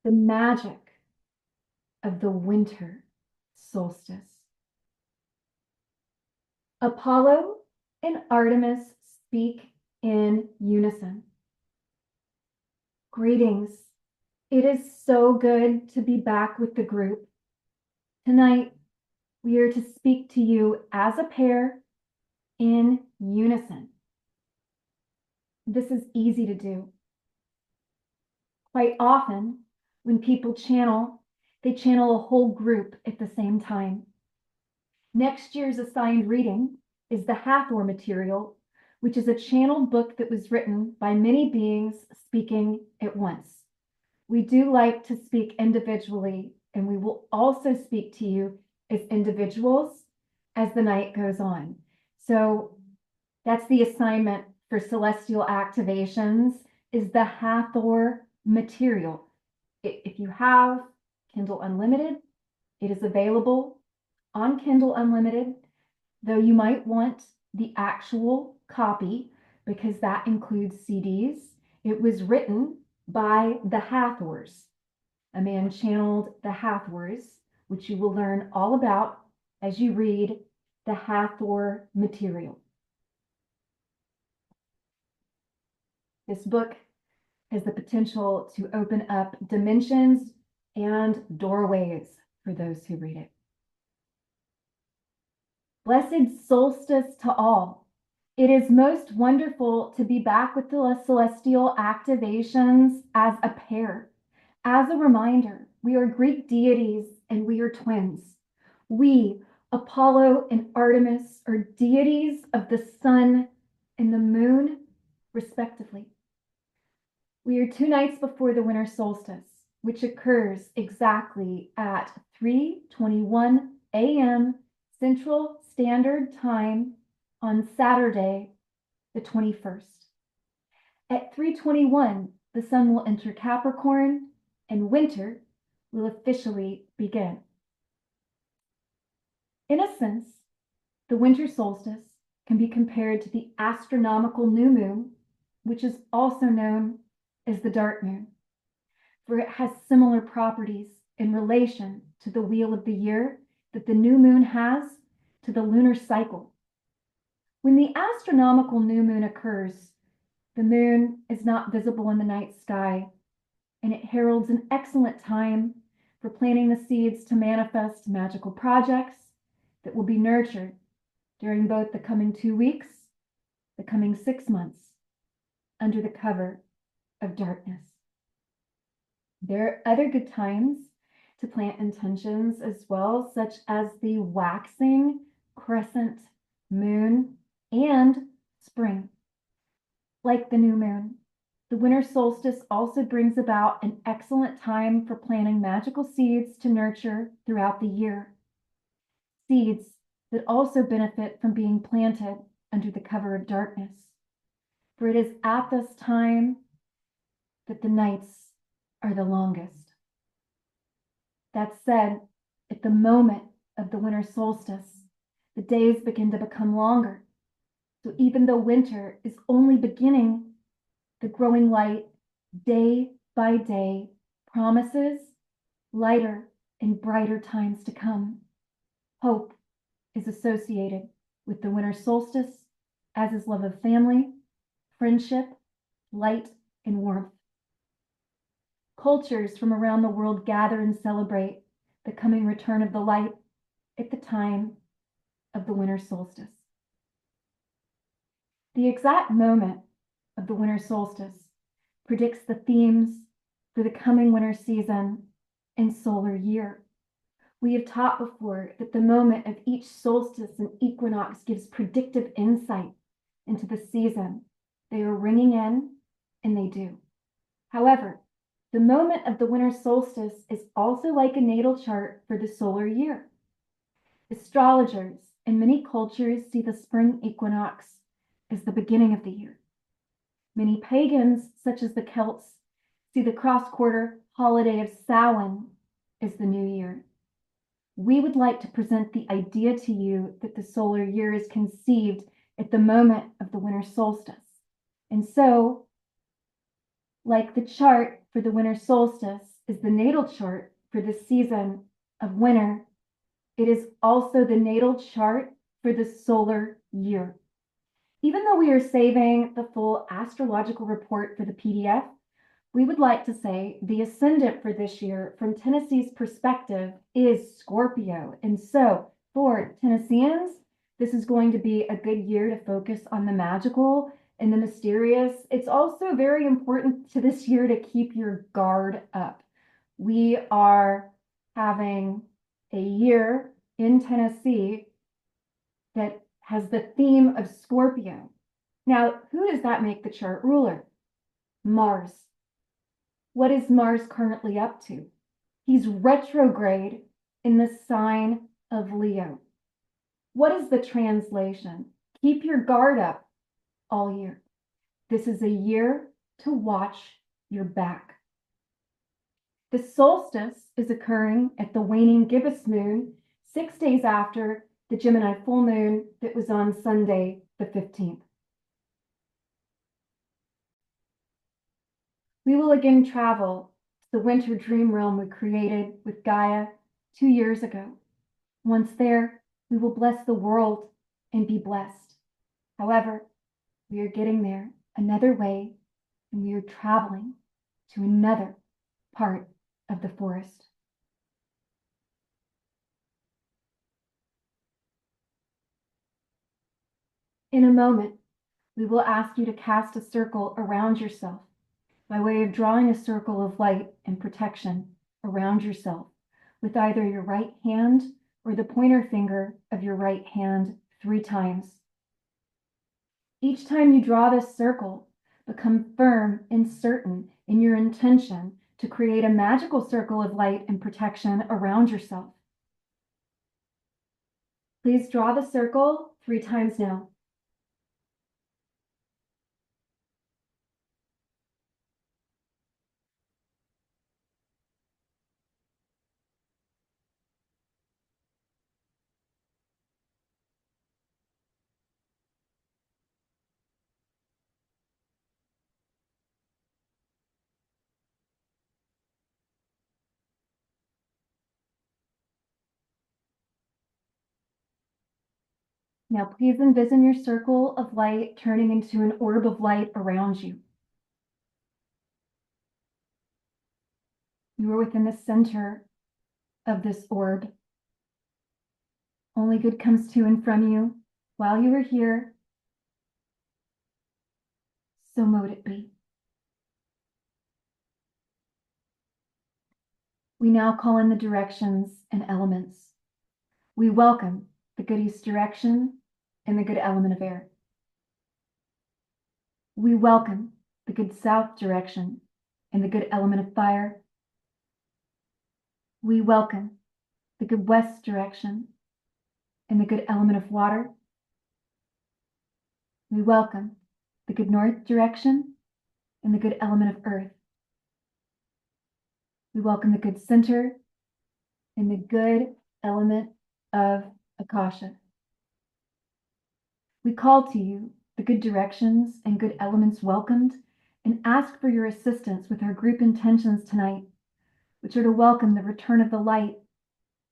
the magic of the winter solstice. Apollo and Artemis speak in unison. Greetings. It is so good to be back with the group. Tonight, we are to speak to you as a pair in unison. This is easy to do. Quite often, when people channel, they channel a whole group at the same time. Next year's assigned reading is the Hathor material, which is a channeled book that was written by many beings speaking at once. We do like to speak individually, and we will also speak to you as individuals as the night goes on. So that's the assignment for celestial activations, is the Hathor material. If you have Kindle Unlimited, it is available on Kindle Unlimited, though you might want the actual copy because that includes CDs. It was written by the Hathors. A man channeled the Hathors, which you will learn all about as you read the Hathor material. This book has the potential to open up dimensions and doorways for those who read it. Blessed solstice to all. It is most wonderful to be back with the celestial activations as a pair. As a reminder, we are Greek deities and we are twins. We, Apollo and Artemis, are deities of the sun and the moon, respectively. We are 2 nights before the winter solstice, which occurs exactly at 3:21 a.m. Central Standard Time on Saturday, the 21st. At 3:21, the sun will enter Capricorn and winter will officially begin. In a sense, the winter solstice can be compared to the astronomical new moon, which is also known as the dark moon, for it has similar properties in relation to the wheel of the year that the new moon has to the lunar cycle. When the astronomical new moon occurs, the moon is not visible in the night sky, and it heralds an excellent time for planting the seeds to manifest magical projects that will be nurtured during both the coming 2 weeks, the coming 6 months, under the cover of darkness. There are other good times to plant intentions as well, such as the waxing crescent moon and spring. Like the new moon, the winter solstice also brings about an excellent time for planting magical seeds to nurture throughout the year. Seeds that also benefit from being planted under the cover of darkness. For it is at this time that the nights are the longest. That said, at the moment of the winter solstice, the days begin to become longer. So even though winter is only beginning, the growing light day by day promises lighter and brighter times to come. Hope is associated with the winter solstice, as is love of family, friendship, light, and warmth. Cultures from around the world gather and celebrate the coming return of the light at the time of the winter solstice. The exact moment of the winter solstice predicts the themes for the coming winter season and solar year. We have taught before that the moment of each solstice and equinox gives predictive insight into the season they are ringing in, and they do. However, the moment of the winter solstice is also like a natal chart for the solar year. Astrologers in many cultures see the spring equinox as the beginning of the year. Many pagans, such as the Celts, see the cross-quarter holiday of Samhain as the new year. We would like to present the idea to you that the solar year is conceived at the moment of the winter solstice. And so, like the chart for the winter solstice, is the natal chart for the season of winter, it is also the natal chart for the solar year. Even though we are saving the full astrological report for the PDF, we would like to say the ascendant for this year from Tennessee's perspective is Scorpio. And so for Tennesseans, this is going to be a good year to focus on the magical and the mysterious. It's also very important to this year to keep your guard up. We are having a year in Tennessee that has the theme of Scorpio. Now, who does that make the chart ruler? Mars. What is Mars currently up to? He's retrograde in the sign of Leo. What is the translation? Keep your guard up all year. This is a year to watch your back. The solstice is occurring at the waning gibbous moon, 6 days after the Gemini full moon that was on Sunday, the 15th. We will again travel to the winter dream realm we created with Gaia 2 years ago. Once there, we will bless the world and be blessed. However, we are getting there another way, and we are traveling to another part of the forest. In a moment, we will ask you to cast a circle around yourself by way of drawing a circle of light and protection around yourself with either your right hand or the pointer finger of your right hand 3 times. Each time you draw this circle, become firm and certain in your intention to create a magical circle of light and protection around yourself. Please draw the circle 3 times now. Now, please envision your circle of light turning into an orb of light around you. You are within the center of this orb. Only good comes to and from you while you are here. So mote it be. We now call in the directions and elements. We welcome the good east direction and the good element of air. We welcome the good south direction and the good element of fire. We welcome the good west direction and the good element of water. We welcome the good north direction and the good element of earth. We welcome the good center and the good element of Akasha. We call to you the good directions and good elements welcomed and ask for your assistance with our group intentions tonight, which are to welcome the return of the light,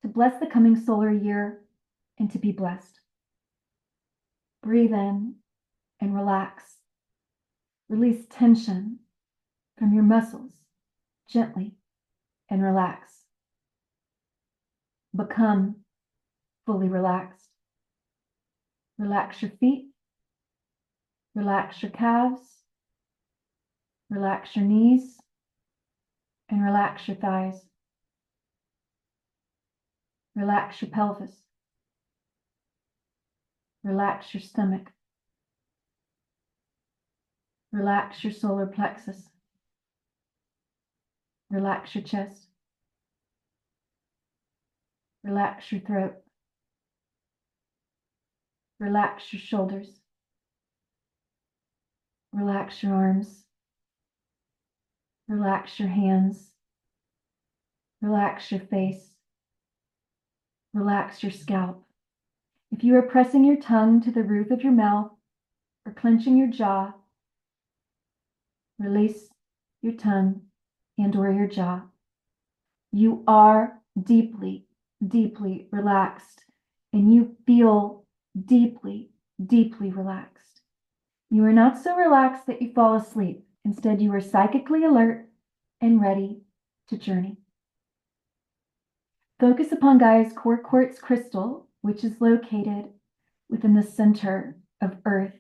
to bless the coming solar year, and to be blessed. Breathe in and relax. Release tension from your muscles gently and relax. Become fully relaxed. Relax your feet. Relax your calves. Relax your knees. And relax your thighs. Relax your pelvis. Relax your stomach. Relax your solar plexus. Relax your chest. Relax your throat. Relax your shoulders. Relax your arms. Relax your hands. Relax your face. Relax your scalp. If you are pressing your tongue to the roof of your mouth or clenching your jaw, release your tongue and/or your jaw You are deeply, deeply relaxed, and you feel deeply, deeply relaxed. You are not so relaxed that you fall asleep. Instead, you are psychically alert and ready to journey. Focus upon Gaia's core quartz crystal, which is located within the center of Earth.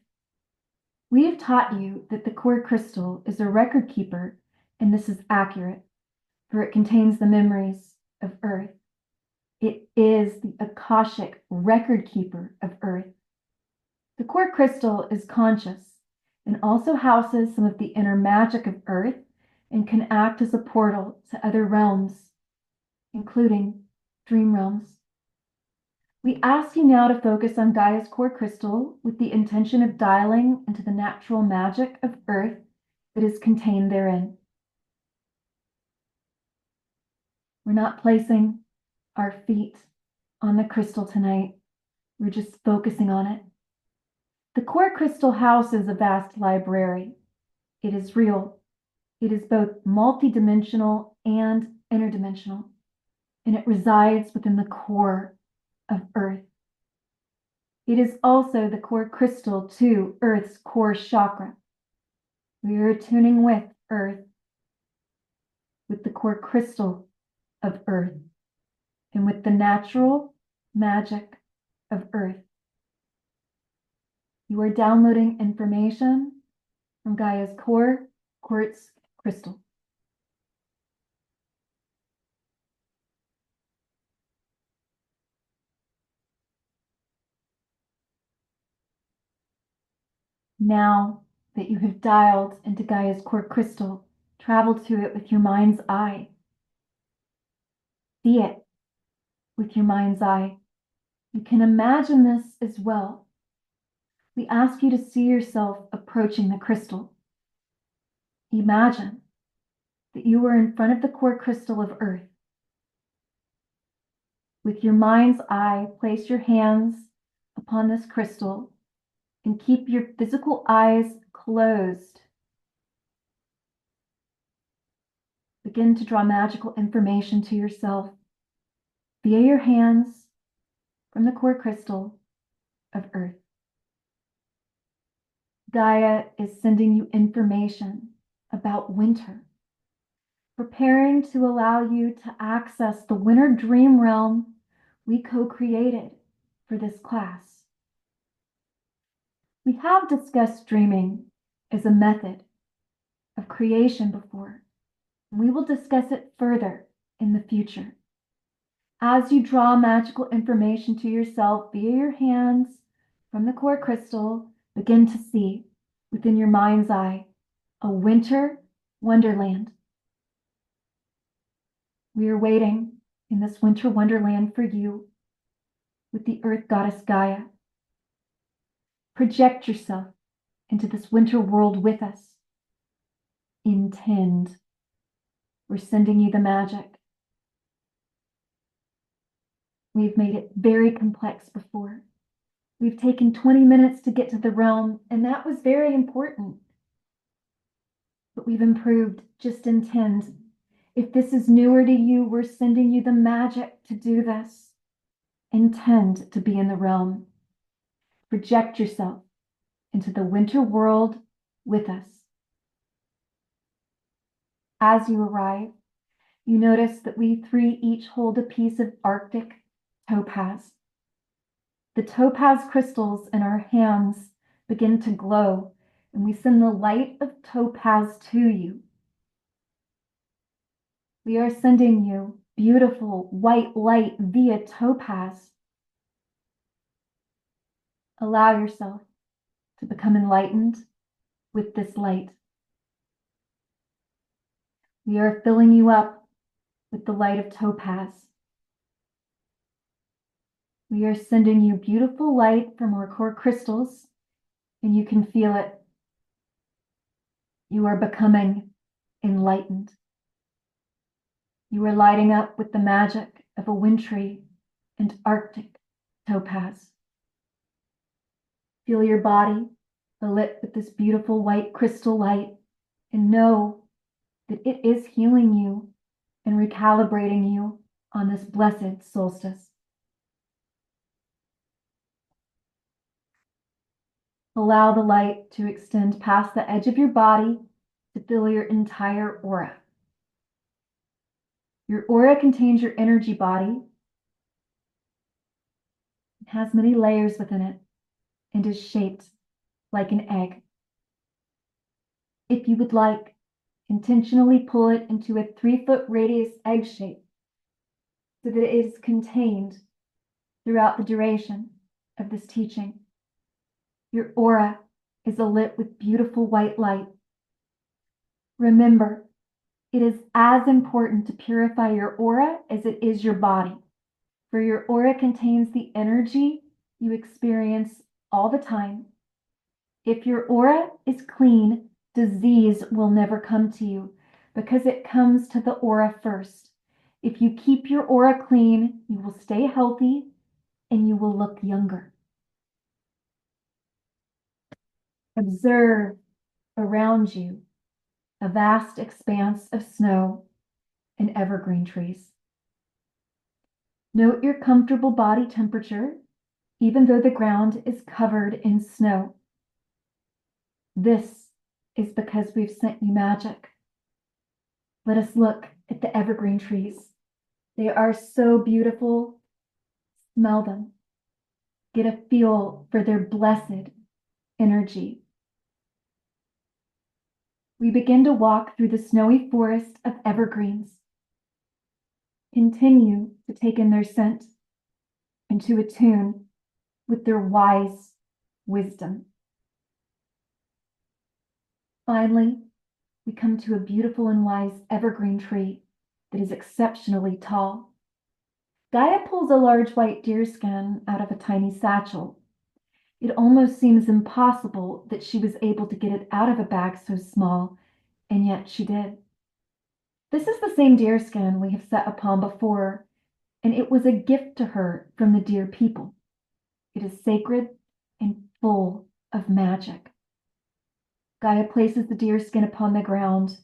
We have taught you that the core crystal is a record keeper, and this is accurate, for it contains the memories of Earth. It is the Akashic record keeper of Earth. The core crystal is conscious and also houses some of the inner magic of Earth and can act as a portal to other realms, including dream realms. We ask you now to focus on Gaia's core crystal with the intention of dialing into the natural magic of Earth that is contained therein. We're not placing our feet on the crystal tonight. We're just focusing on it. The core crystal houses a vast library. It is real. It is both multidimensional and interdimensional, and it resides within the core of Earth. It is also the core crystal to Earth's core chakra. We are tuning with Earth, with the core crystal of Earth, and with the natural magic of Earth. You are downloading information from Gaia's core quartz crystal. Now that you have dialed into Gaia's core crystal, travel to it with your mind's eye. See it with your mind's eye. You can imagine this as well. We ask you to see yourself approaching the crystal. Imagine that you are in front of the core crystal of Earth. With your mind's eye, place your hands upon this crystal and keep your physical eyes closed. Begin to draw magical information to yourself via your hands from the core crystal of Earth. Gaia is sending you information about winter, preparing to allow you to access the winter dream realm we co-created for this class. We have discussed dreaming as a method of creation before, and we will discuss it further in the future. As you draw magical information to yourself via your hands from the core crystal, begin to see within your mind's eye a winter wonderland. We are waiting in this winter wonderland for you with the Earth Goddess Gaia. Project yourself into this winter world with us. Intend. We're sending you the magic. We've made it very complex before. We've taken 20 minutes to get to the realm, and that was very important. But we've improved. Just intend. If this is newer to you, we're sending you the magic to do this. Intend to be in the realm. Project yourself into the winter world with us. As you arrive, you notice that we three each hold a piece of Arctic topaz. The topaz crystals in our hands begin to glow, and we send the light of topaz to you. We are sending you beautiful white light via topaz. Allow yourself to become enlightened with this light. We are filling you up with the light of topaz. We are sending you beautiful light from our core crystals, and you can feel it. You are becoming enlightened. You are lighting up with the magic of a wintry and Arctic topaz. Feel your body lit with this beautiful white crystal light, and know that it is healing you and recalibrating you on this blessed solstice. Allow the light to extend past the edge of your body to fill your entire aura. Your aura contains your energy body. It has many layers within it and is shaped like an egg. If you would like, intentionally pull it into a 3-foot radius egg shape so that it is contained throughout the duration of this teaching. Your aura is alit with beautiful white light. Remember, it is as important to purify your aura as it is your body, for your aura contains the energy you experience all the time. If your aura is clean, disease will never come to you because it comes to the aura first. If you keep your aura clean, you will stay healthy and you will look younger. Observe around you a vast expanse of snow and evergreen trees. Note your comfortable body temperature, even though the ground is covered in snow. This is because we've sent you magic. Let us look at the evergreen trees. They are so beautiful. Smell them. Get a feel for their blessed energy. We begin to walk through the snowy forest of evergreens. Continue to take in their scent and to attune with their wise wisdom. Finally, we come to a beautiful and wise evergreen tree that is exceptionally tall. Gaia pulls a large white deerskin out of a tiny satchel. It almost seems impossible that she was able to get it out of a bag so small, and yet she did. This is the same deerskin we have set upon before, and it was a gift to her from the deer people. It is sacred and full of magic. Gaia places the deerskin upon the ground.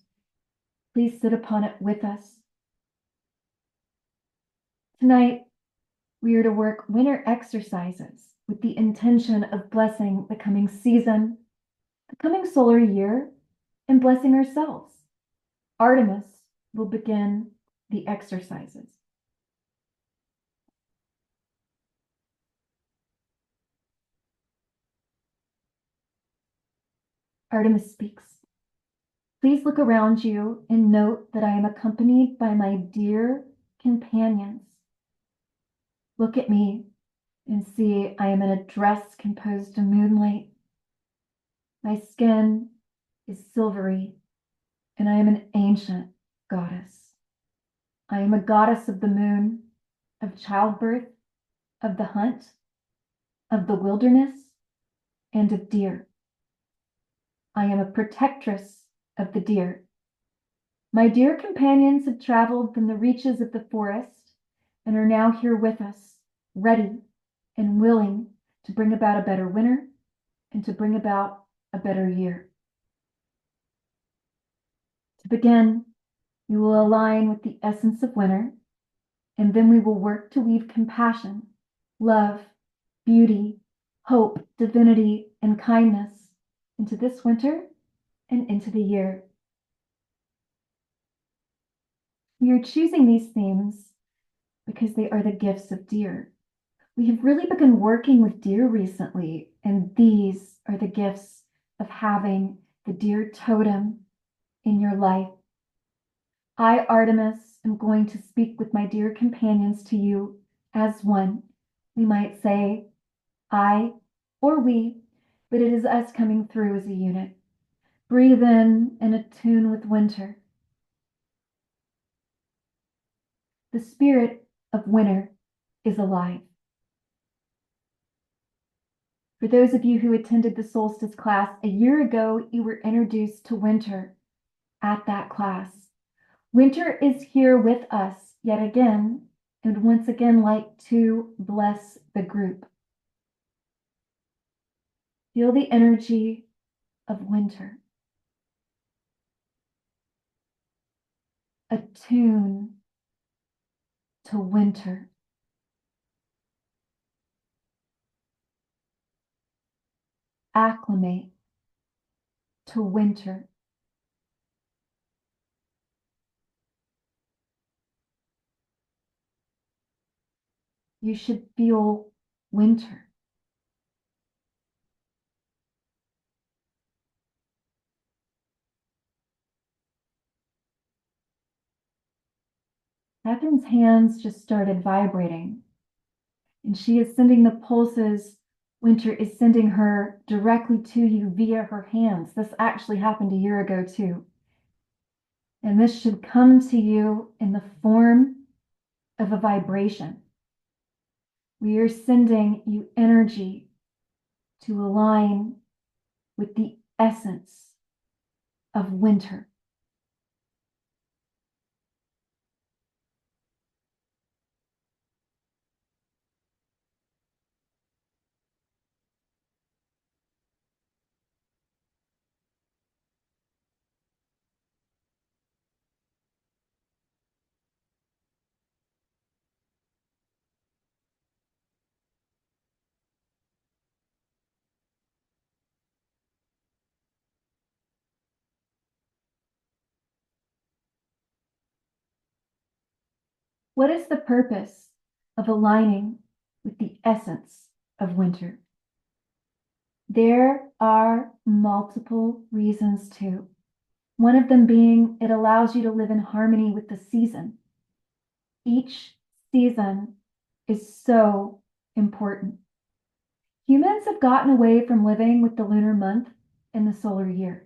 Please sit upon it with us. Tonight, we are to work winter exercises with the intention of blessing the coming season, the coming solar year, and blessing ourselves. Artemis will begin the exercises. Artemis speaks. Please look around you and note that I am accompanied by my dear companions. Look at me and see I am in a dress composed of moonlight. My skin is silvery, and I am an ancient goddess. I am a goddess of the moon, of childbirth, of the hunt, of the wilderness, and of deer. I am a protectress of the deer. My dear companions have traveled from the reaches of the forest and are now here with us, ready and willing to bring about a better winter and to bring about a better year. To begin, we will align with the essence of winter, and then we will work to weave compassion, love, beauty, hope, divinity, and kindness into this winter and into the year. We are choosing these themes because they are the gifts of deer. We have really begun working with deer recently, and these are the gifts of having the deer totem in your life. I, Artemis, am going to speak with my dear companions to you as one. We might say I or we, but it is us coming through as a unit. Breathe in and attune with winter. The spirit of winter is alive. For those of you who attended the solstice class a year ago, you were introduced to winter at that class. Winter is here with us yet again, and once again like to bless the group. Feel the energy of winter. attune to winter. Acclimate to winter. You should feel winter. Catherine's hands just started vibrating, and she is sending the pulses. Winter is sending her directly to you via her hands. This actually happened a year ago too. And this should come to you in the form of a vibration. We are sending you energy to align with the essence of winter. What is the purpose of aligning with the essence of winter? There are multiple reasons too. One of them being it allows you to live in harmony with the season. Each season is so important. Humans have gotten away from living with the lunar month and the solar year.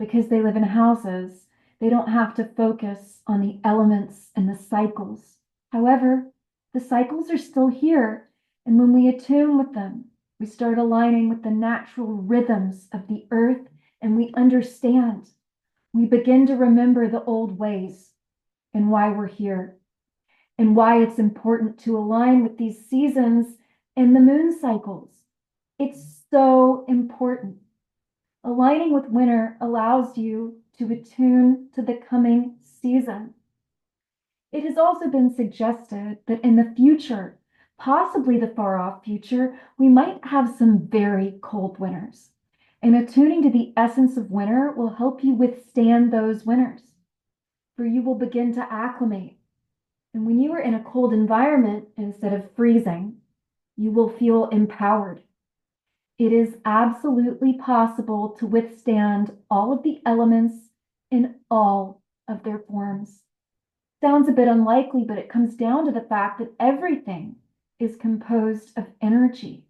Because they live in houses, they don't have to focus on the elements and the cycles. However, the cycles are still here, and when we attune with them, we start aligning with the natural rhythms of the earth, and we understand. We begin to remember the old ways and why we're here, and why it's important to align with these seasons and the moon cycles. It's so important. Aligning with winter allows you to attune to the coming season. It has also been suggested that in the future, possibly the far off future, we might have some very cold winters. And attuning to the essence of winter will help you withstand those winters, for you will begin to acclimate. And when you are in a cold environment, instead of freezing, you will feel empowered. It is absolutely possible to withstand all of the elements in all of their forms. Sounds a bit unlikely, but it comes down to the fact that everything is composed of energy.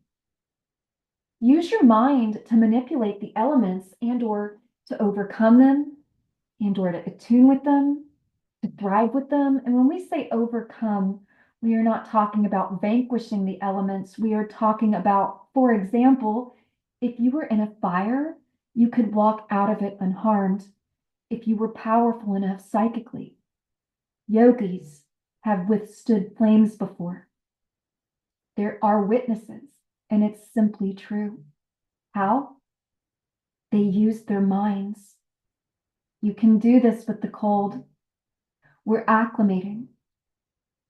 Use your mind to manipulate the elements and or to overcome them and or to attune with them, to thrive with them. And when we say overcome, we are not talking about vanquishing the elements. We are talking about, for example, if you were in a fire, you could walk out of it unharmed if you were powerful enough psychically. Yogis have withstood flames before. There are witnesses, and it's simply true. How? They use their minds. You can do this with the cold. We're acclimating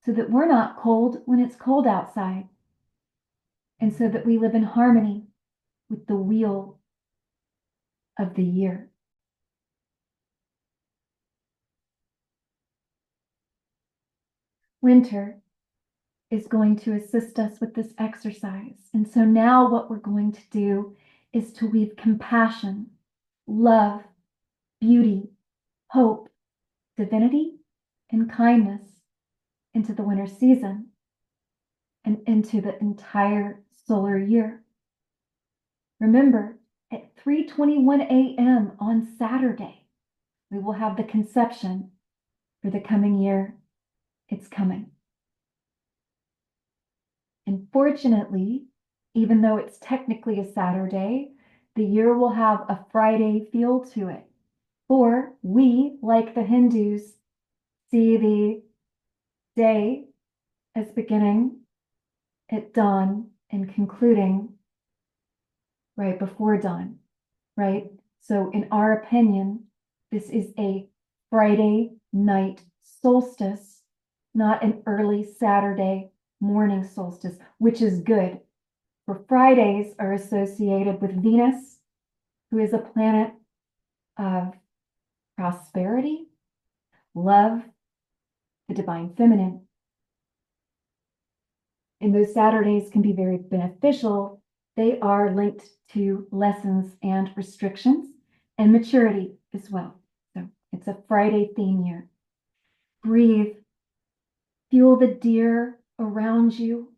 so that we're not cold when it's cold outside, and so that we live in harmony with the wheel of the year. Winter is going to assist us with this exercise. And so now what we're going to do is to weave compassion, love, beauty, hope, divinity, and kindness into the winter season and into the entire solar year. Remember, at 3:21 a.m. on Saturday, we will have the conception for the coming year. It's coming. And fortunately, even though it's technically a Saturday, the year will have a Friday feel to it. For we, like the Hindus, see the day as beginning at dawn and concluding right before dawn, right? So in our opinion, this is a Friday night solstice, not an early Saturday morning solstice, which is good. For Fridays are associated with Venus, who is a planet of prosperity, love, the divine feminine. And those Saturdays can be very beneficial. They are linked to lessons and restrictions and maturity as well. So it's a Friday theme year. Breathe. Feel the deer around you.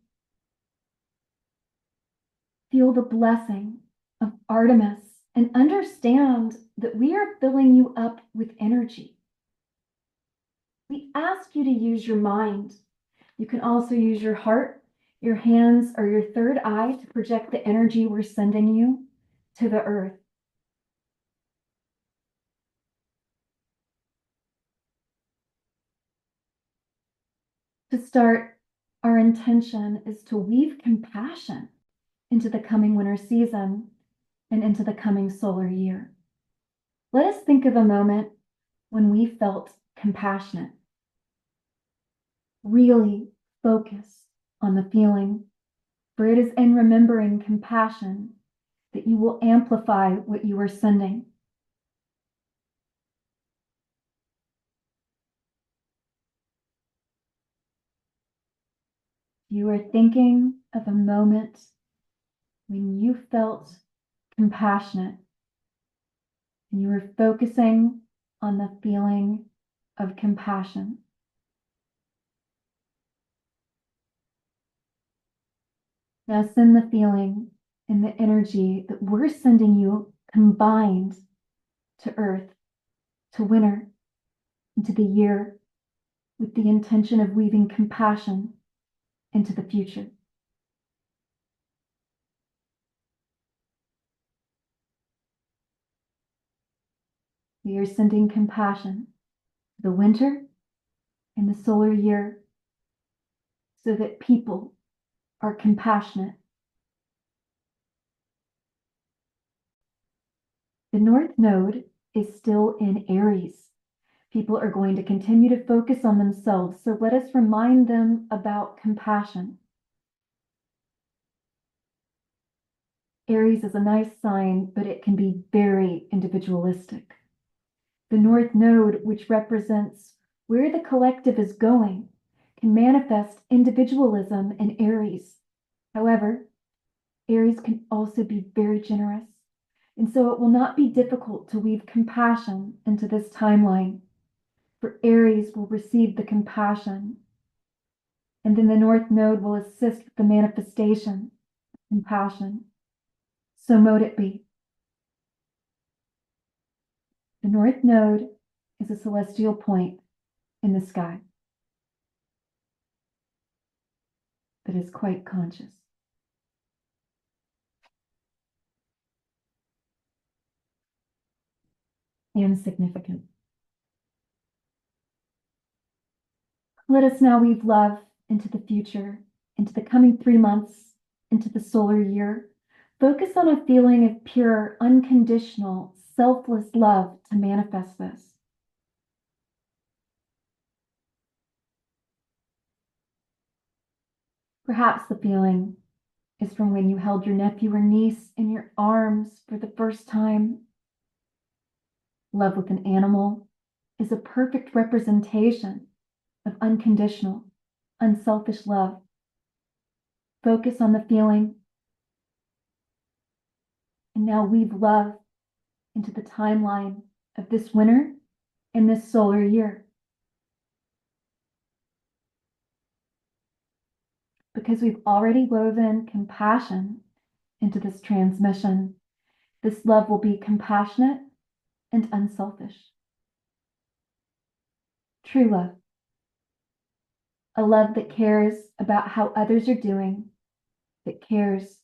Feel the blessing of Artemis and understand that we are filling you up with energy. We ask you to use your mind. You can also use your heart, your hands, or your third eye to project the energy we're sending you to the earth. To start, our intention is to weave compassion into the coming winter season and into the coming solar year. Let us think of a moment when we felt compassionate. Really focus on the feeling, for it is in remembering compassion that you will amplify what you are sending. You are thinking of a moment when you felt compassionate and you were focusing on the feeling of compassion. Now send the feeling and the energy that we're sending you combined to Earth, to winter, into the year, with the intention of weaving compassion into the future. We are sending compassion to the winter and the solar year so that people are compassionate. The North Node is still in Aries. People are going to continue to focus on themselves, so let us remind them about compassion. Aries is a nice sign, but it can be very individualistic. The North Node, which represents where the collective is going, can manifest individualism in Aries. However, Aries can also be very generous, and so it will not be difficult to weave compassion into this timeline, for Aries will receive the compassion, and then the North Node will assist with the manifestation of compassion. So mote it be. The North Node is a celestial point in the sky that is quite conscious. And significant. Let us now weave love into the future, into the coming 3 months, into the solar year. Focus on a feeling of pure, unconditional, selfless love to manifest this. Perhaps the feeling is from when you held your nephew or niece in your arms for the first time. Love with an animal is a perfect representation of unconditional, unselfish love. Focus on the feeling, and now weave love into the timeline of this winter and this solar year. Because we've already woven compassion into this transmission, this love will be compassionate and unselfish. True love. A love that cares about how others are doing, that cares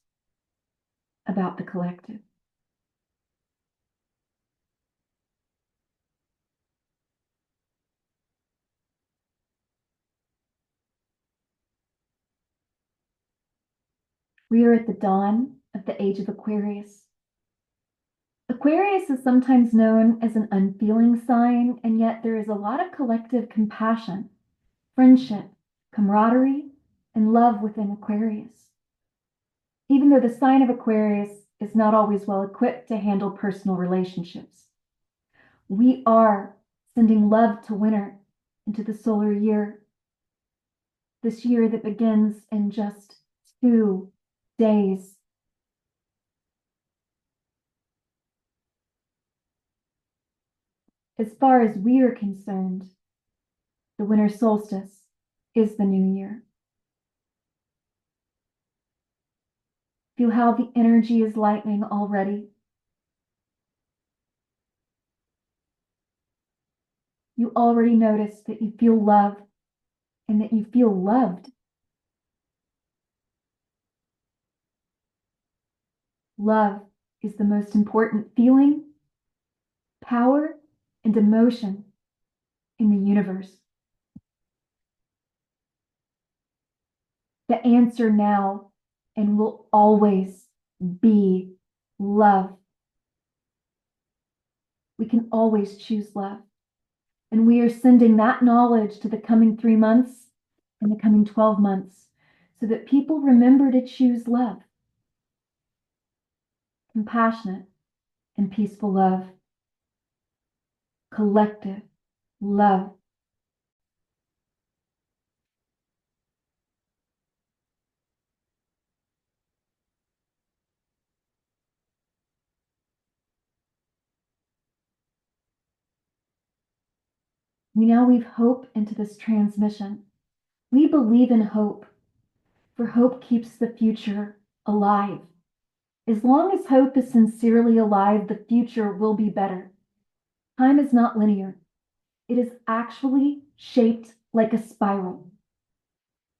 about the collective. We are at the dawn of the age of Aquarius. Aquarius is sometimes known as an unfeeling sign, and yet there is a lot of collective compassion, friendship, camaraderie, and love within Aquarius. Even though the sign of Aquarius is not always well equipped to handle personal relationships, we are sending love to winter into the solar year, this year that begins in just 2 days. As far as we are concerned, the winter solstice is the new year. Feel how the energy is lightening already. You already notice that you feel love and that you feel loved. Love is the most important feeling, power, and emotion in the universe. The answer now and will always be love. We can always choose love. And we are sending that knowledge to the coming 3 months and the coming 12 months so that people remember to choose love. Compassionate and peaceful love. Collective love. We now weave hope into this transmission. We believe in hope, for hope keeps the future alive. As long as hope is sincerely alive, the future will be better. Time is not linear. It is actually shaped like a spiral.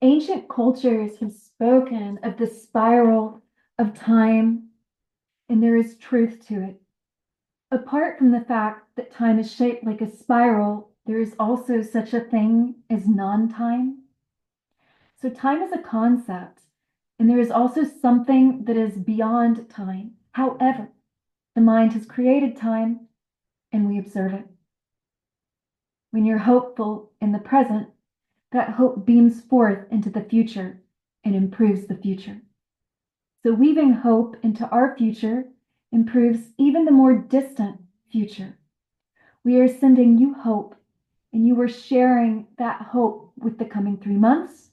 Ancient cultures have spoken of the spiral of time, and there is truth to it. Apart from the fact that time is shaped like a spiral, there is also such a thing as non-time. So time is a concept, and there is also something that is beyond time. However, the mind has created time, and we observe it. When you're hopeful in the present, that hope beams forth into the future and improves the future. So weaving hope into our future improves even the more distant future. We are sending you hope, and you are sharing that hope with the coming 3 months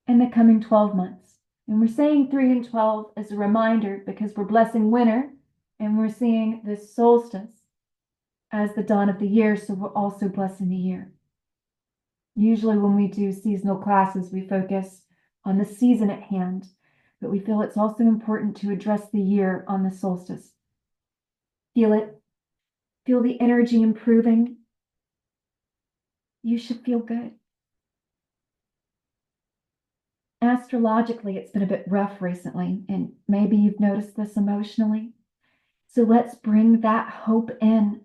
and the coming 12 months. And we're saying 3 and 12 as a reminder because we're blessing winter and we're seeing this solstice as the dawn of the year, so we're also blessing the year. Usually when we do seasonal classes, we focus on the season at hand, but we feel it's also important to address the year on the solstice. Feel it. Feel the energy improving. You should feel good. Astrologically, it's been a bit rough recently, and maybe you've noticed this emotionally. So let's bring that hope in.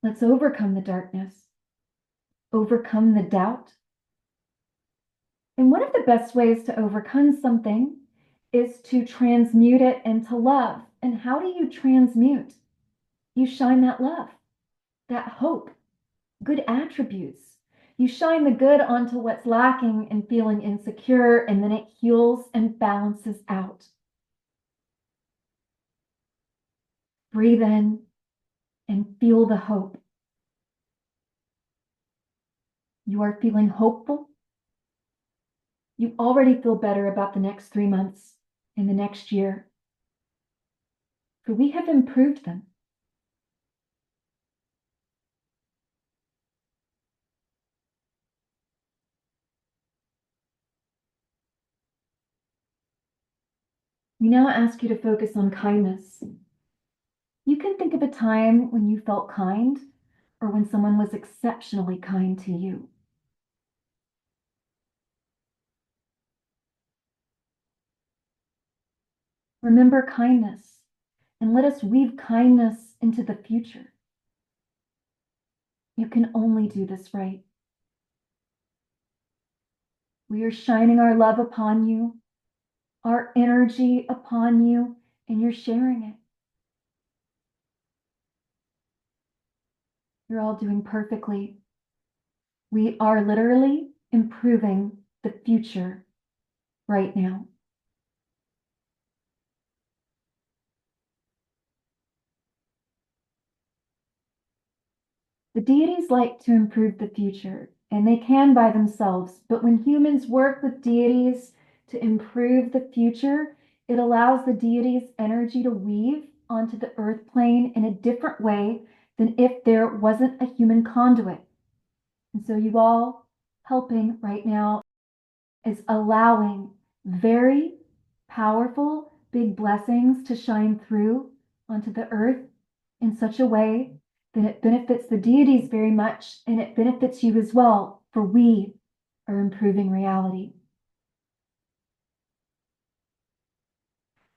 Let's overcome the darkness, overcome the doubt. And one of the best ways to overcome something is to transmute it into love. And how do you transmute? You shine that love, that hope, good attributes. You shine the good onto what's lacking and feeling insecure, and then it heals and balances out. Breathe in and feel the hope. You are feeling hopeful. You already feel better about the next 3 months and the next year, for we have improved them. We now ask you to focus on kindness. You can think of a time when you felt kind or when someone was exceptionally kind to you. Remember kindness and let us weave kindness into the future. You can only do this right. We are shining our love upon you, our energy upon you, and you're sharing it. You're all doing perfectly. We are literally improving the future right now. The deities like to improve the future, and they can by themselves. But when humans work with deities to improve the future, it allows the deities' energy to weave onto the earth plane in a different way than if there wasn't a human conduit. And so, you all helping right now is allowing very powerful, big blessings to shine through onto the earth in such a way that it benefits the deities very much and it benefits you as well, for we are improving reality.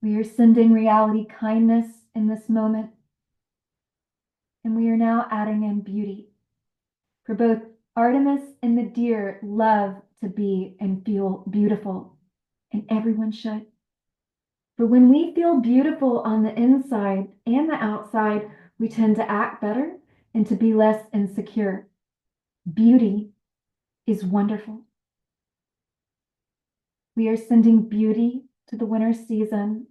We are sending reality kindness in this moment, and we are now adding in beauty. For both Artemis and the deer love to be and feel beautiful, and everyone should. For when we feel beautiful on the inside and the outside, we tend to act better and to be less insecure. Beauty is wonderful. We are sending beauty to the winter season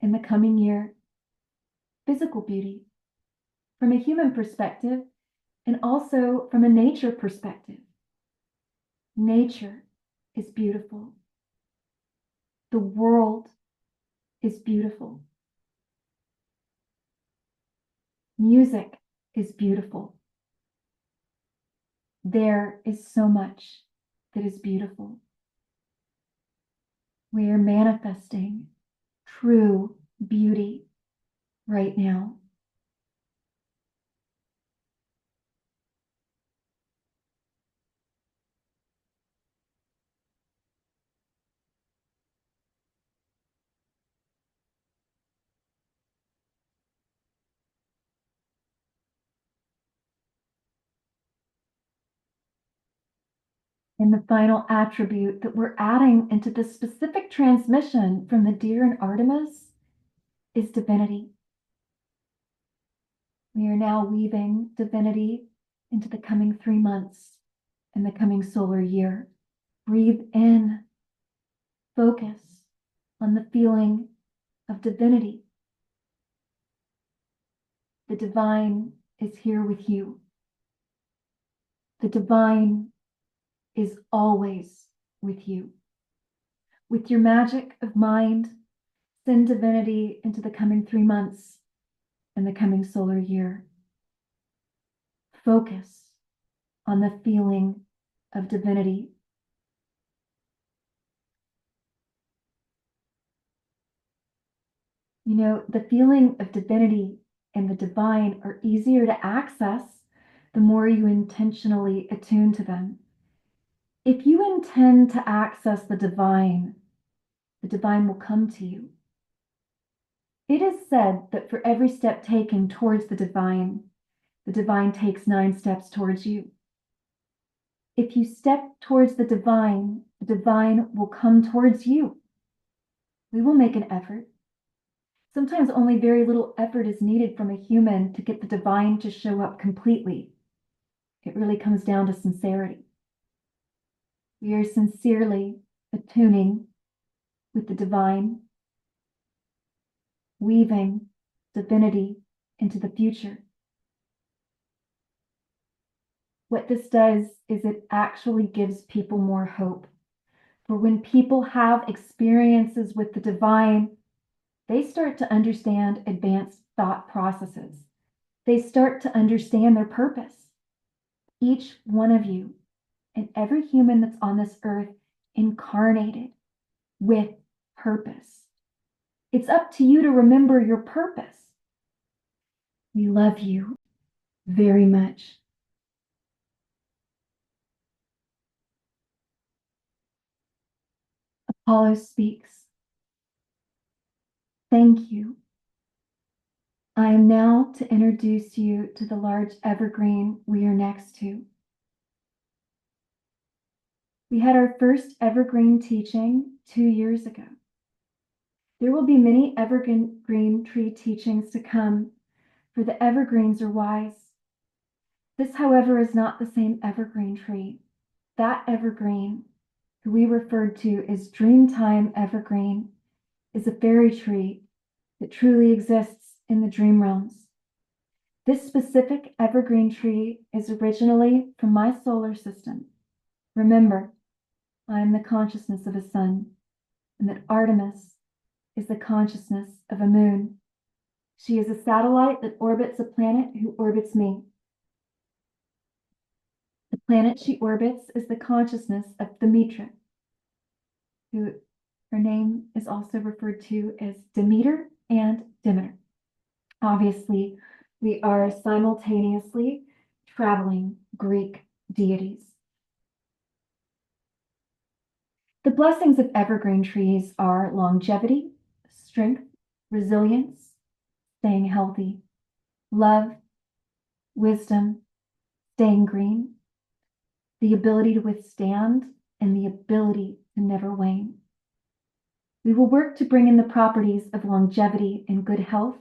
in the coming year. Physical beauty from a human perspective and also from a nature perspective. Nature is beautiful. The world is beautiful. Music is beautiful. There is so much that is beautiful. We are manifesting true beauty right now. And the final attribute that we're adding into the specific transmission from the deer and Artemis is divinity. We are now weaving divinity into the coming 3 months and the coming solar year. Breathe in, focus on the feeling of divinity. The divine is here with you. The divine is always with you. With your magic of mind, send divinity into the coming 3 months and the coming solar year. Focus on the feeling of divinity. You know, the feeling of divinity and the divine are easier to access the more you intentionally attune to them. If you intend to access the divine will come to you. It is said that for every step taken towards the divine takes 9 steps towards you. If you step towards the divine will come towards you. We will make an effort. Sometimes only very little effort is needed from a human to get the divine to show up completely. It really comes down to sincerity. We are sincerely attuning with the divine, weaving divinity into the future. What this does is it actually gives people more hope. For when people have experiences with the divine, they start to understand advanced thought processes. They start to understand their purpose. Each one of you and every human that's on this earth incarnated with purpose. It's up to you to remember your purpose. We love you very much. Apollo speaks. Thank you. I am now to introduce you to the large evergreen we are next to. We had our first evergreen teaching 2 years ago. There will be many evergreen tree teachings to come, for the evergreens are wise. This, however, is not the same evergreen tree. That evergreen, who we referred to as Dreamtime Evergreen, is a fairy tree that truly exists in the dream realms. This specific evergreen tree is originally from my solar system. Remember, I am the consciousness of a sun, and that Artemis is the consciousness of a moon. She is a satellite that orbits a planet who orbits me. The planet she orbits is the consciousness of the Mitra, who her name is also referred to as Demeter and Demeter. Obviously, we are simultaneously traveling Greek deities. The blessings of evergreen trees are longevity, strength, resilience, staying healthy, love, wisdom, staying green, the ability to withstand, and the ability to never wane. We will work to bring in the properties of longevity and good health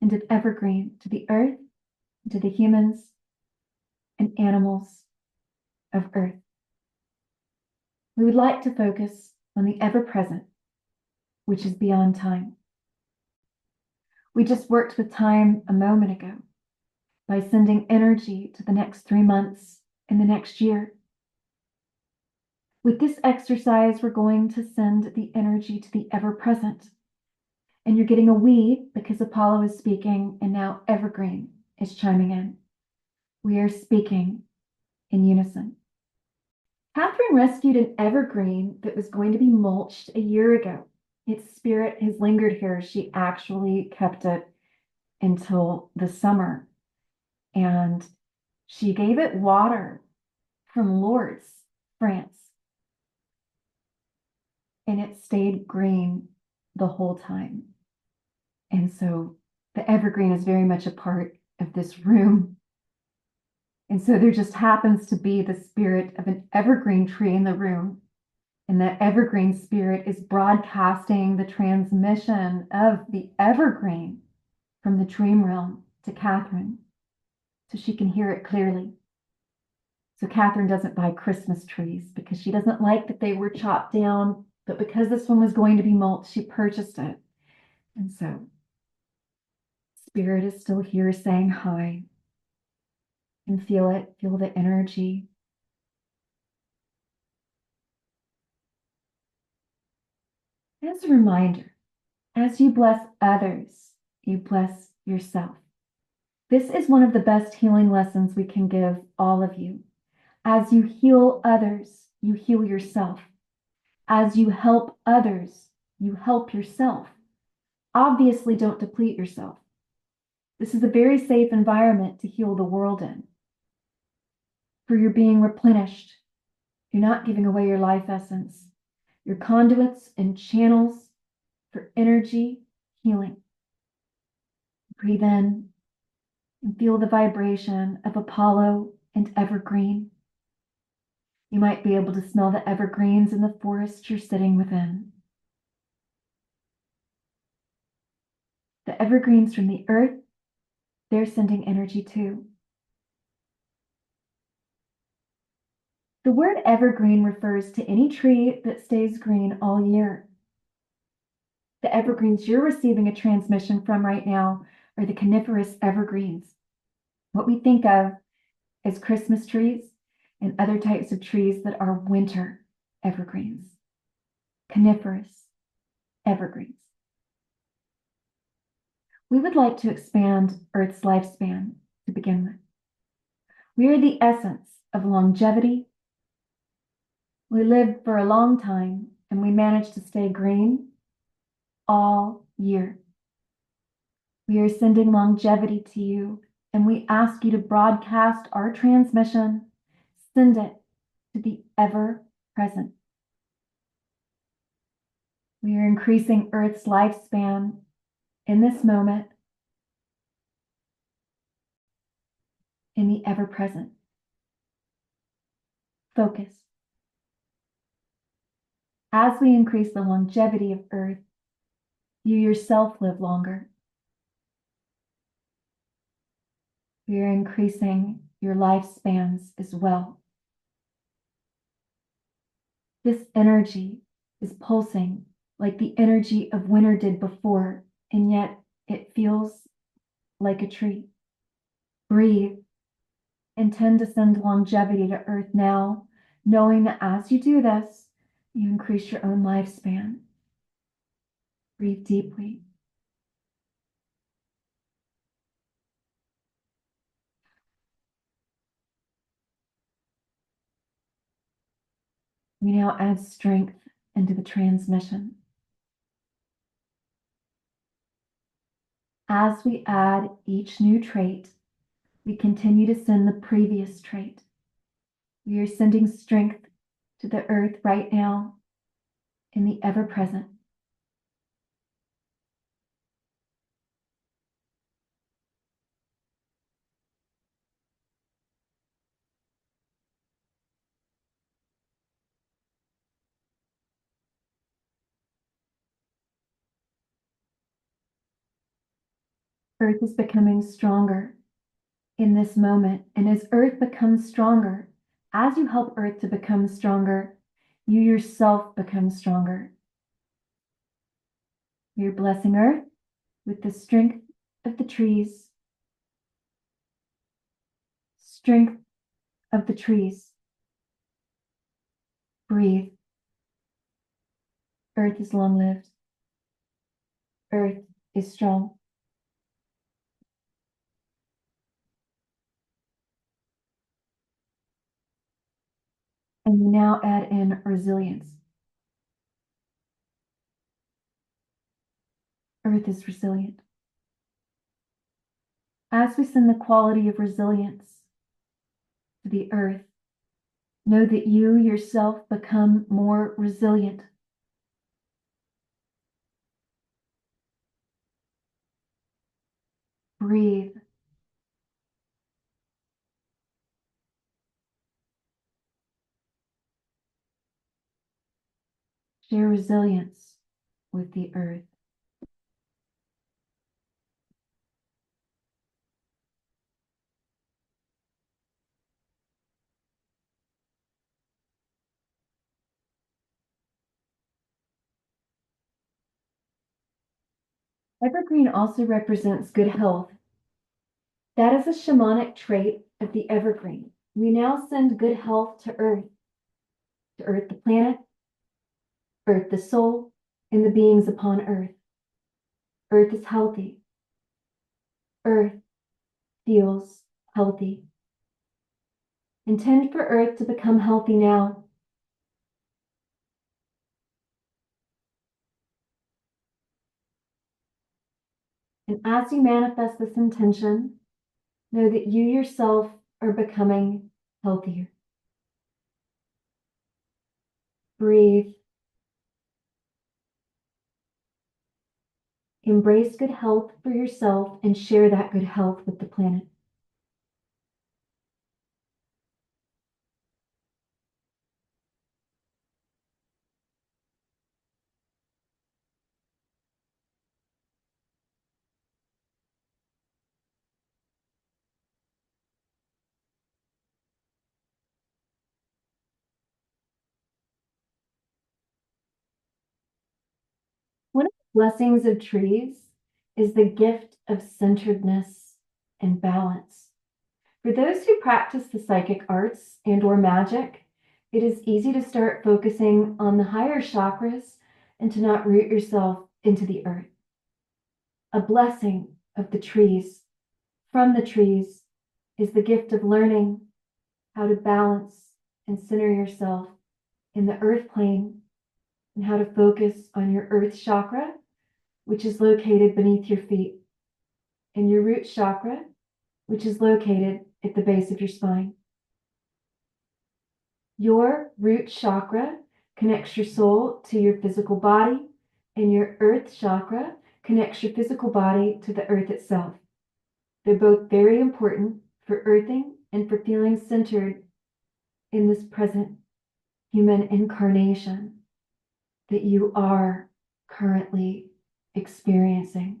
and of evergreen to the earth, to the humans and animals of earth. We would like to focus on the ever-present, which is beyond time. We just worked with time a moment ago by sending energy to the next 3 months and the next year. With this exercise, we're going to send the energy to the ever-present. And you're getting a we because Apollo is speaking and now evergreen is chiming in. We are speaking in unison. Catherine rescued an evergreen that was going to be mulched a year ago. Its spirit has lingered here. She actually kept it until the summer. And she gave it water from Lourdes, France. And it stayed green the whole time. And so the evergreen is very much a part of this room. And so there just happens to be the spirit of an evergreen tree in the room. And that evergreen spirit is broadcasting the transmission of the evergreen from the dream realm to Catherine, so she can hear it clearly. So Catherine doesn't buy Christmas trees because she doesn't like that they were chopped down, but because this one was going to be mulched, she purchased it. And so Spirit is still here saying hi. And feel it, feel the energy. As a reminder, as you bless others, you bless yourself. This is one of the best healing lessons we can give all of you. As you heal others, you heal yourself. As you help others, you help yourself. Obviously, don't deplete yourself. This is a very safe environment to heal the world in. For you're being replenished. You're not giving away your life essence. Your conduits and channels for energy healing. Breathe in and feel the vibration of Apollo and evergreen. You might be able to smell the evergreens in the forest you're sitting within. The evergreens from the earth, they're sending energy too. The word evergreen refers to any tree that stays green all year. The evergreens you're receiving a transmission from right now are the coniferous evergreens, what we think of as Christmas trees and other types of trees that are winter evergreens. Coniferous evergreens. We would like to expand Earth's lifespan to begin with. We are the essence of longevity. We live for a long time and we manage to stay green all year. We are sending longevity to you and we ask you to broadcast our transmission, send it to the ever-present. We are increasing Earth's lifespan in this moment, in the ever-present. Focus. As we increase the longevity of Earth, you yourself live longer. We are increasing your lifespans as well. This energy is pulsing like the energy of winter did before, and yet it feels like a tree. Breathe. Intend to send longevity to Earth now, knowing that as you do this, you increase your own lifespan. Breathe deeply. We now add strength into the transmission. As we add each new trait, we continue to send the previous trait. We are sending strength to the Earth right now in the ever present. Earth is becoming stronger in this moment. And as Earth becomes stronger, as you help Earth to become stronger, you yourself become stronger. You're blessing Earth with the strength of the trees. Strength of the trees. Breathe. Earth is long-lived. Earth is strong. And we now add in resilience. Earth is resilient. As we send the quality of resilience to the Earth, know that you yourself become more resilient. Breathe. Share resilience with the Earth. Evergreen also represents good health. That is a shamanic trait of the evergreen. We now send good health to Earth the planet, Earth the soul, and the beings upon Earth. Earth is healthy. Earth feels healthy. Intend for Earth to become healthy now. And as you manifest this intention, know that you yourself are becoming healthier. Breathe. Embrace good health for yourself and share that good health with the planet. One of the blessings of trees is the gift of centeredness and balance. For those who practice the psychic arts and/or magic, it is easy to start focusing on the higher chakras and to not root yourself into the earth. A blessing of the trees, from the trees, is the gift of learning how to balance and center yourself in the earth plane and how to focus on your earth chakra, which is located beneath your feet, and your root chakra, which is located at the base of your spine. Your root chakra connects your soul to your physical body, and your earth chakra connects your physical body to the earth itself. They're both very important for earthing and for feeling centered in this present human incarnation that you are currently experiencing.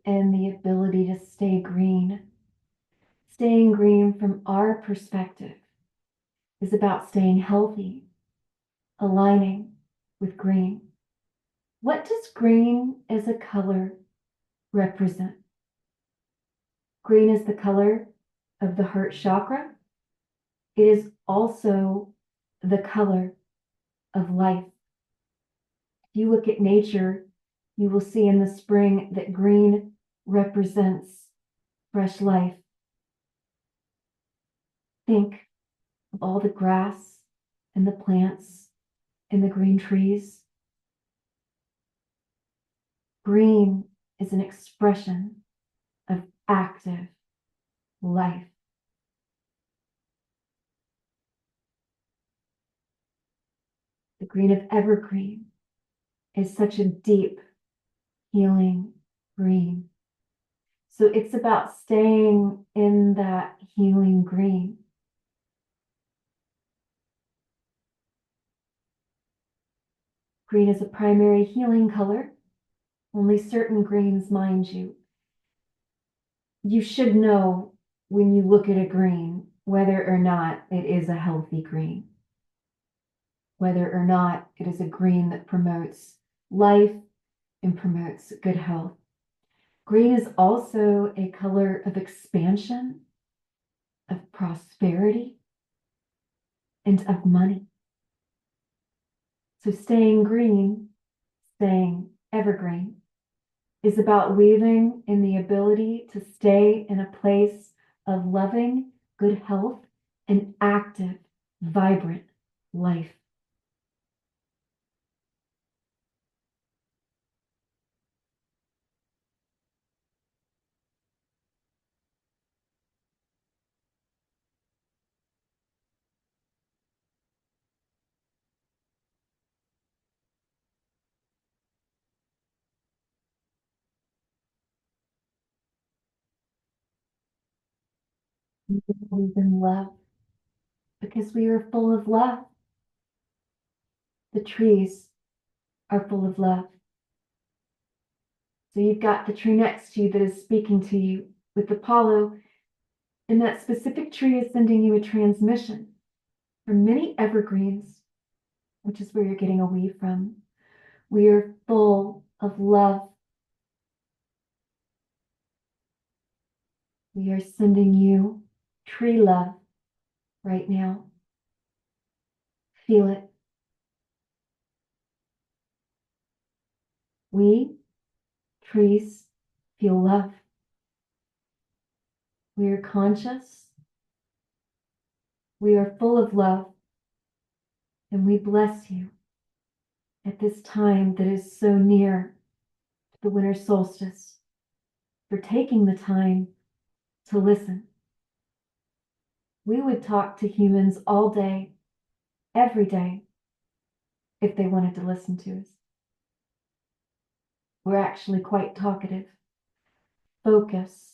and the ability to stay green. Staying green from our perspective is about staying healthy, aligning with green. What does green as a color represent? Green is the color of the heart chakra. It is also the color of life. If you look at nature, you will see in the spring that green represents fresh life. Think of all the grass and the plants and the green trees. Green is an expression of active life. The green of evergreen is such a deep, healing green. So it's about staying in that healing green. Green is a primary healing color. Only certain greens, mind you. You should know when you look at a green whether or not it is a healthy green, whether or not it is a green that promotes life and promotes good health. Green is also a color of expansion, of prosperity, and of money. So staying green, staying evergreen, is about weaving in the ability to stay in a place of loving, good health, and active, vibrant life. We believe in love because we are full of love. The trees are full of love. So you've got the tree next to you that is speaking to you with Apollo, and that specific tree is sending you a transmission from many evergreens, which is where you're getting a weave from. We are full of love. We are sending you tree love right now. Feel it. We, trees, feel love. We are conscious. We are full of love. And we bless you at this time that is so near to the winter solstice for taking the time to listen. We would talk to humans all day, every day, if they wanted to listen to us. We're actually quite talkative. Focus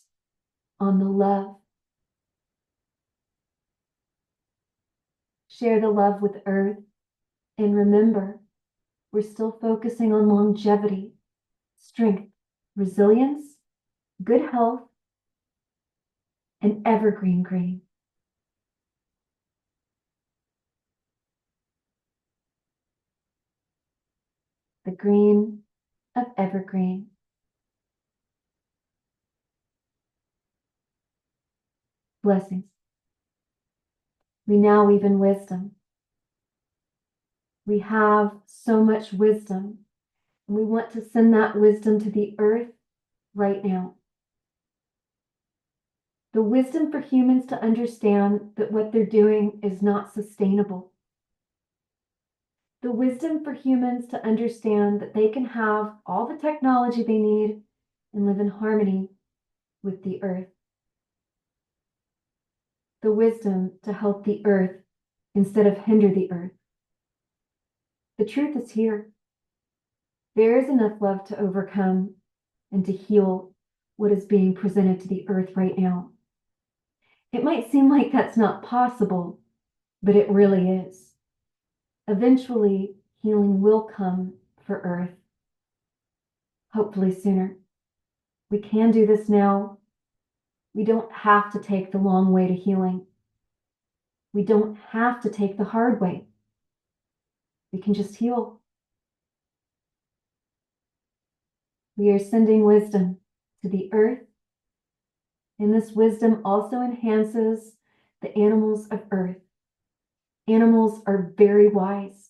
on the love. Share the love with Earth. And remember, we're still focusing on longevity, strength, resilience, good health, and evergreen green. The green of evergreen. Blessings. We now weave in wisdom. We have so much wisdom, and we want to send that wisdom to the earth right now. The wisdom for humans to understand that what they're doing is not sustainable. The wisdom for humans to understand that they can have all the technology they need and live in harmony with the earth. The wisdom to help the earth instead of hinder the earth. The truth is here. There is enough love to overcome and to heal what is being presented to the earth right now. It might seem like that's not possible, but it really is. Eventually, healing will come for earth. Hopefully sooner. We can do this now. We don't have to take the long way to healing. We don't have to take the hard way. We can just heal. We are sending wisdom to the earth, and this wisdom also enhances the animals of earth. Animals are very wise.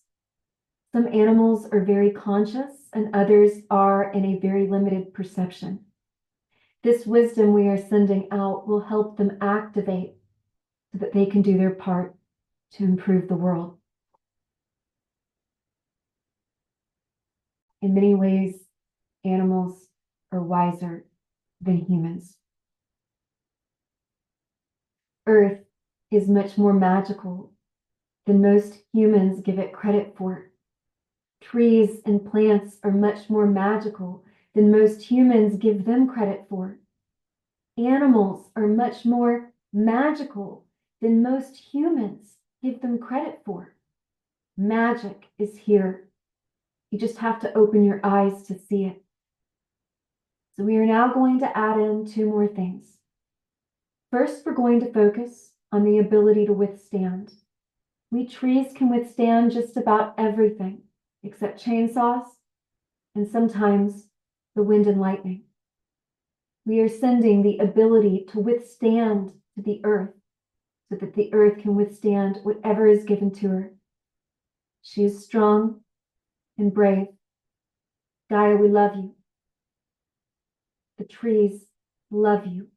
Some animals are very conscious, and others are in a very limited perception. This wisdom we are sending out will help them activate so that they can do their part to improve the world. In many ways, animals are wiser than humans. Earth is much more magical than most humans give it credit for. Trees and plants are much more magical than most humans give them credit for. Animals are much more magical than most humans give them credit for. Magic is here. You just have to open your eyes to see it. So we are now going to add in two more things. First, we're going to focus on the ability to withstand. We trees can withstand just about everything except chainsaws and sometimes the wind and lightning. We are sending the ability to withstand to the earth so that the earth can withstand whatever is given to her. She is strong and brave. Gaia, we love you. The trees love you.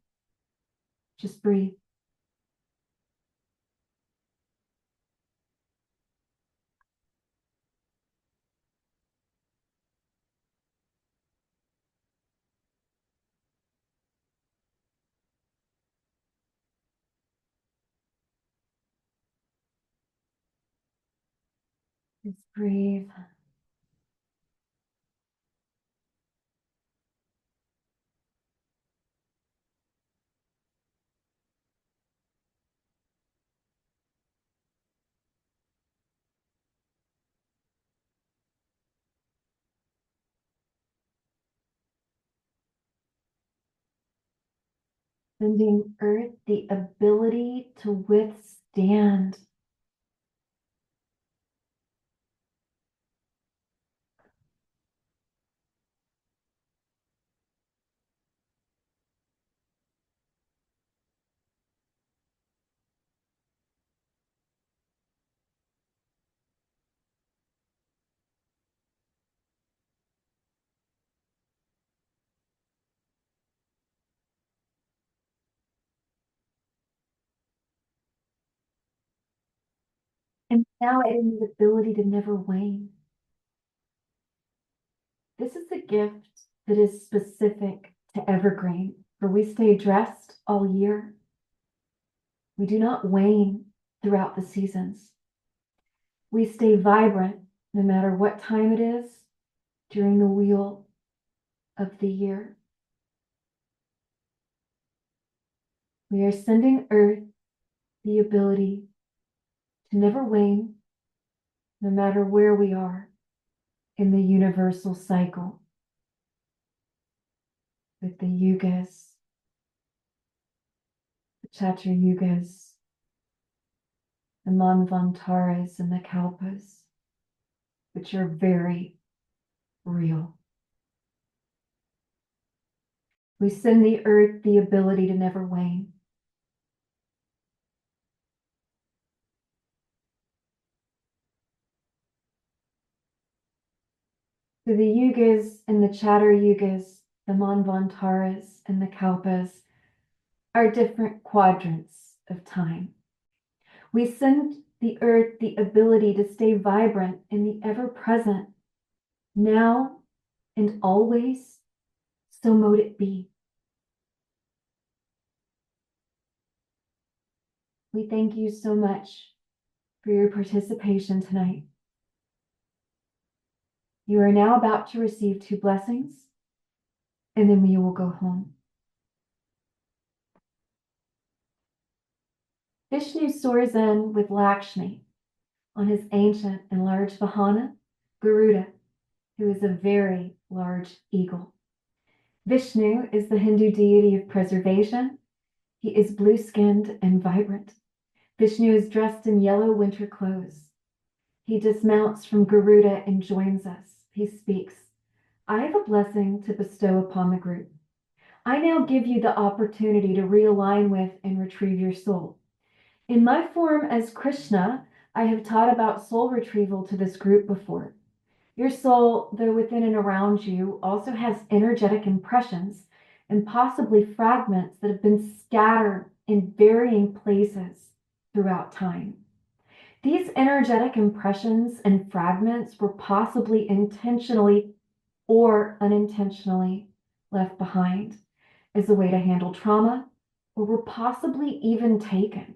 Just breathe. Just breathe. Sending earth the ability to withstand. And now it is the ability to never wane. This is a gift that is specific to evergreen, for we stay dressed all year. We do not wane throughout the seasons. We stay vibrant no matter what time it is during the wheel of the year. We are sending Earth the ability to never wane, no matter where we are in the universal cycle, with the yugas, the Chatra yugas, the Manvantaras, and the Kalpas, which are very real. We send the earth the ability to never wane. So the yugas and the Chatra yugas, the Manvantaras and the Kalpas are different quadrants of time. We send the earth the ability to stay vibrant in the ever-present, now and always, so mote it be. We thank you so much for your participation tonight. You are now about to receive two blessings, and then we will go home. Vishnu soars in with Lakshmi on his ancient and large Vahana, Garuda, who is a very large eagle. Vishnu is the Hindu deity of preservation. He is blue-skinned and vibrant. Vishnu is dressed in yellow winter clothes. He dismounts from Garuda and joins us. He speaks, I have a blessing to bestow upon the group. I now give you the opportunity to realign with and retrieve your soul. In my form as Krishna, I have taught about soul retrieval to this group before. Your soul, though within and around you, also has energetic impressions and possibly fragments that have been scattered in varying places throughout time. These energetic impressions and fragments were possibly intentionally or unintentionally left behind as a way to handle trauma, or were possibly even taken.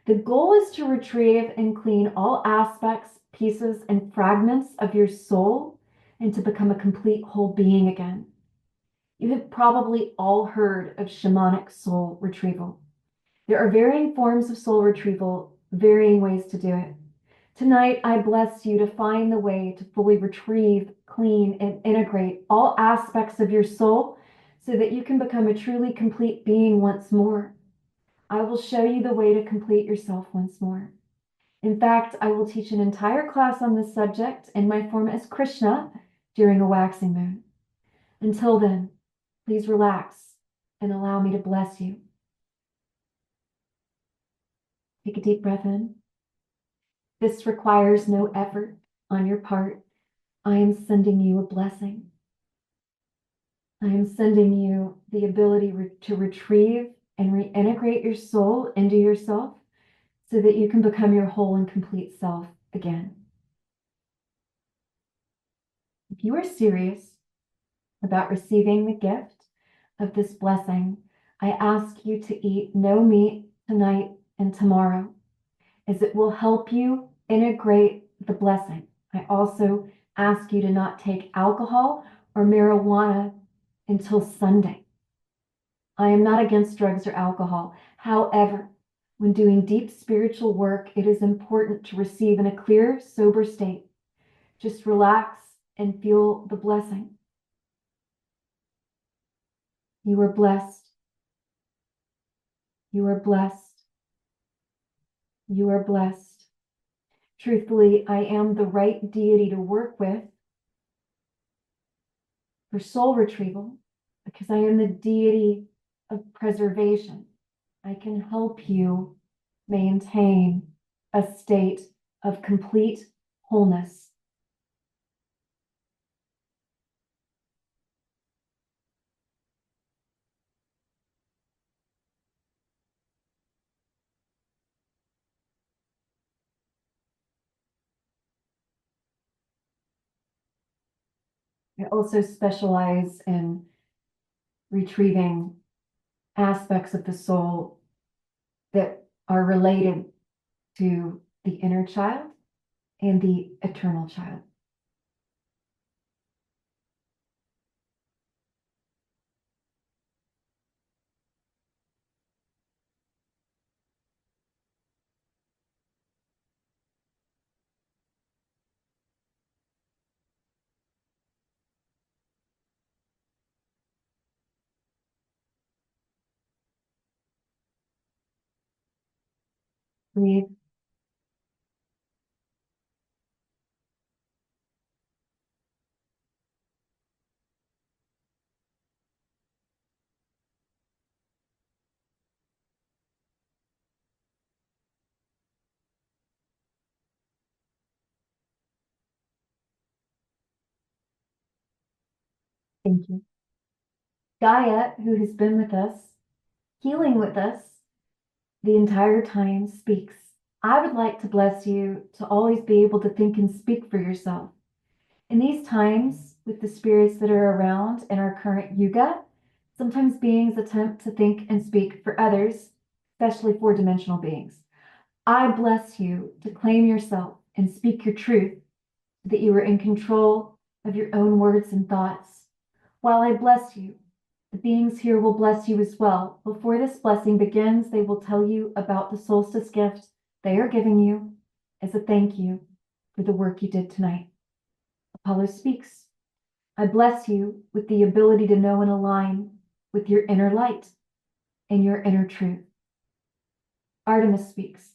The goal is to retrieve and clean all aspects, pieces, and fragments of your soul and to become a complete whole being again. You have probably all heard of shamanic soul retrieval. There are varying forms of soul retrieval, varying ways to do it. Tonight, I bless you to find the way to fully retrieve, clean, and integrate all aspects of your soul so that you can become a truly complete being once more. I will show you the way to complete yourself once more. In fact, I will teach an entire class on this subject in my form as Krishna during a waxing moon. Until then, please relax and allow me to bless you. Take a deep breath in. This requires no effort on your part. I am sending you a blessing. I am sending you the ability to retrieve and reintegrate your soul into yourself so that you can become your whole and complete self again. If you are serious about receiving the gift of this blessing, I ask you to eat no meat tonight and tomorrow, as it will help you integrate the blessing. I also ask you to not take alcohol or marijuana until Sunday. I am not against drugs or alcohol. However, when doing deep spiritual work, it is important to receive in a clear, sober state. Just relax and feel the blessing. You are blessed. You are blessed. You are blessed. Truthfully, I am the right deity to work with for soul retrieval because I am the deity of preservation. I can help you maintain a state of complete wholeness. I also specialize in retrieving aspects of the soul that are related to the inner child and the eternal child. Breathe. Thank you. Gaia, who has been with us, healing with us the entire time, speaks. I would like to bless you to always be able to think and speak for yourself. In these times, with the spirits that are around in our current yuga, sometimes beings attempt to think and speak for others, especially four-dimensional beings. I bless you to claim yourself and speak your truth so that you are in control of your own words and thoughts. While I bless you, the beings here will bless you as well. Before this blessing begins, they will tell you about the solstice gift they are giving you as a thank you for the work you did tonight. Apollo speaks. I bless you with the ability to know and align with your inner light and your inner truth. Artemis speaks.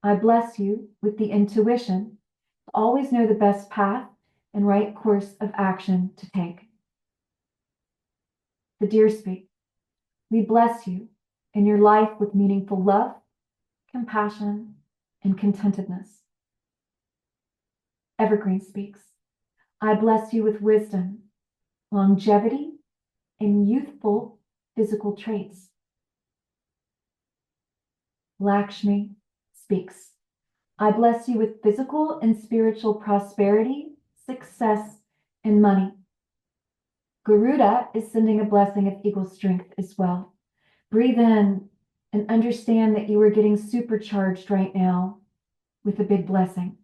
I bless you with the intuition to always know the best path and right course of action to take. The deer speak. We bless you in your life with meaningful love, compassion, and contentedness. Evergreen speaks. I bless you with wisdom, longevity, and youthful physical traits. Lakshmi speaks. I bless you with physical and spiritual prosperity, success, and money. Garuda is sending a blessing of eagle strength as well. Breathe in and understand that you are getting supercharged right now with a big blessing.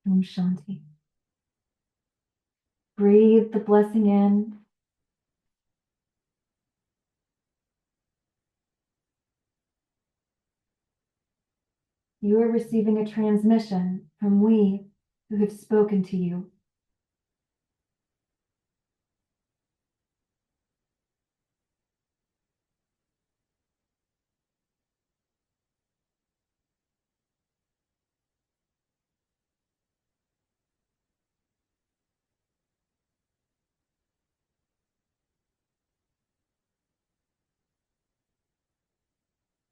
Om Shanti. Breathe the blessing in. You are receiving a transmission from we who have spoken to you.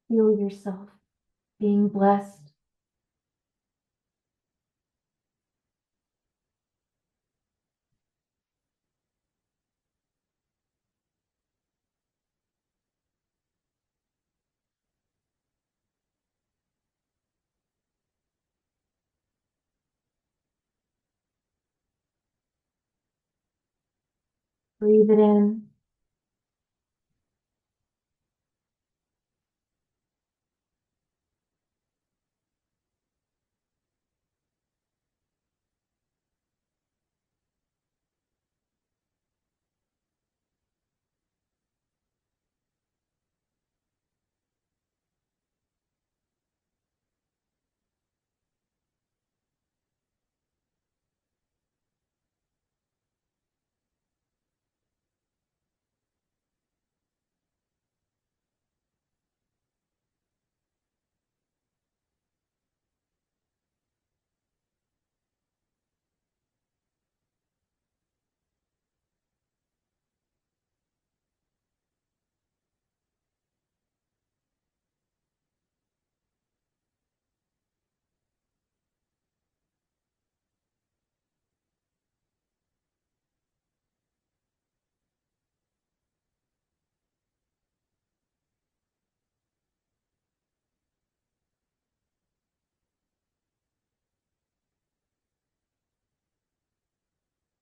Feel yourself being blessed. Breathe it in.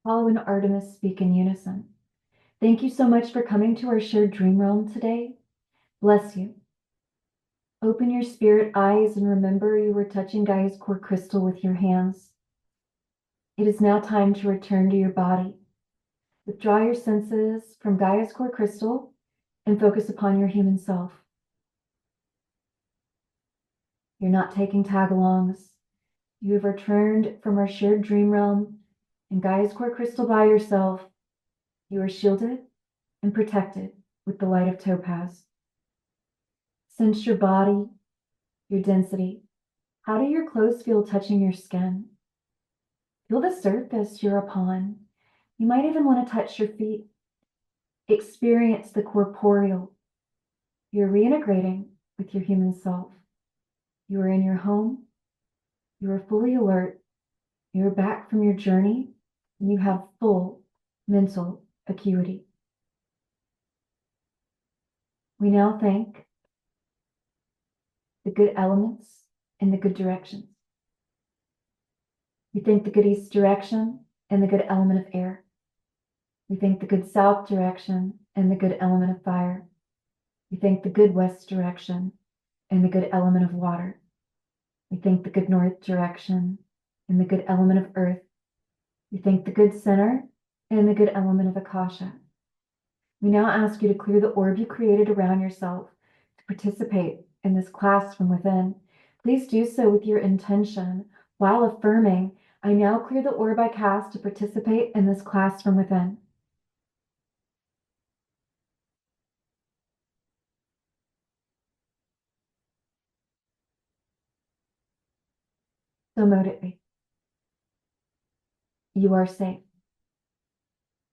Apollo and Artemis speak in unison. Thank you so much for coming to our shared dream realm today. Bless you. Open your spirit eyes and remember you were touching Gaia's core crystal with your hands. It is now time to return to your body. Withdraw your senses from Gaia's core crystal and focus upon your human self. You're not taking tag-alongs. You have returned from our shared dream realm and Gaia's core crystal by yourself. You are shielded and protected with the light of topaz. Sense your body, your density. How do your clothes feel touching your skin? Feel the surface you're upon. You might even want to touch your feet. Experience the corporeal. You're reintegrating with your human self. You are in your home. You are fully alert. You're back from your journey, and you have full mental acuity. We now thank the good elements and the good directions. We thank the good east direction and the good element of air. We thank the good south direction and the good element of fire. We thank the good west direction and the good element of water. We thank the good north direction and the good element of earth. We thank the good center and the good element of Akasha. We now ask you to clear the orb you created around yourself to participate in this class from within, please do so with your intention while affirming, I now clear the orb I cast to participate in this class from within. So mote it be. You are safe.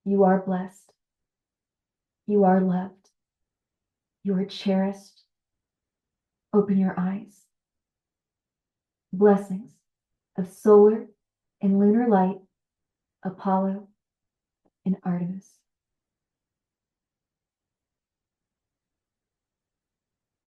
You are blessed. You are loved. You are cherished. Open your eyes. Blessings of solar and lunar light, Apollo and Artemis.